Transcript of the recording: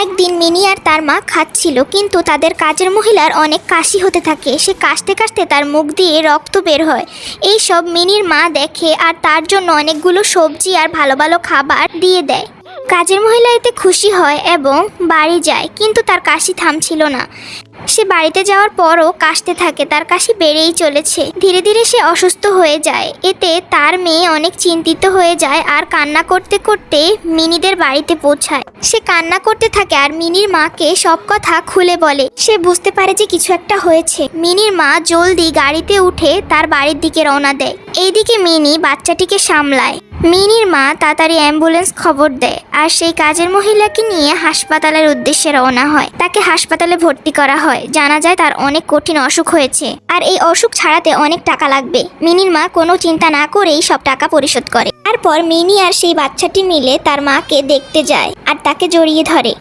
একদিন মিনি আর তার মা খাচ্ছিল, কিন্তু তাদের কাজের মহিলার অনেক কাশি হতে থাকে। সে কাশতে কাশতে তার মুখ দিয়ে রক্ত বের হয়। এই সব মিনির মা দেখে আর তার জন্য অনেকগুলো সবজি আর ভালো ভালো খাবার দিয়ে দেয়। কাজের মহিলা এতে খুশি হয় এবং বাড়ি যায়, কিন্তু তার কাশি থামছিল না। সে বাড়িতে যাওয়ার পরও কাশতে থাকে, তার কাশি বেড়েই চলেছে। ধীরে ধীরে সে অসুস্থ হয়ে যায়। এতে তার মেয়ে অনেক চিন্তিত হয়ে যায় আর কান্না করতে করতে মিনিদের বাড়িতে পৌঁছায়। সে কান্না করতে থাকে আর মিনির মাকে সব কথা খুলে বলে। সে বুঝতে পারে যে কিছু একটা হয়েছে। মিনির মা জলদি গাড়িতে উঠে তার বাড়ির দিকে রওনা দেয়। এইদিকে মিনি বাচ্চাটিকে সামলায়। মিনির মা তাড়াতাড়ি অ্যাম্বুলেন্স খবর দেয় আর সেই কাজের মহিলাকে নিয়ে হাসপাতালের উদ্দেশ্যে রওনা হয়। তাকে হাসপাতালে ভর্তি করা হয়। জানা যায় তার অনেক কঠিন অসুখ হয়েছে আর এই অসুখ ছাড়াতে অনেক টাকা লাগবে। মিনির মা কোনো চিন্তা না করেই সব টাকা পরিশোধ করে। তারপর মিনি আর সেই বাচ্চাটি মিলে তার মাকে দেখতে যায় আর তাকে জড়িয়ে ধরে।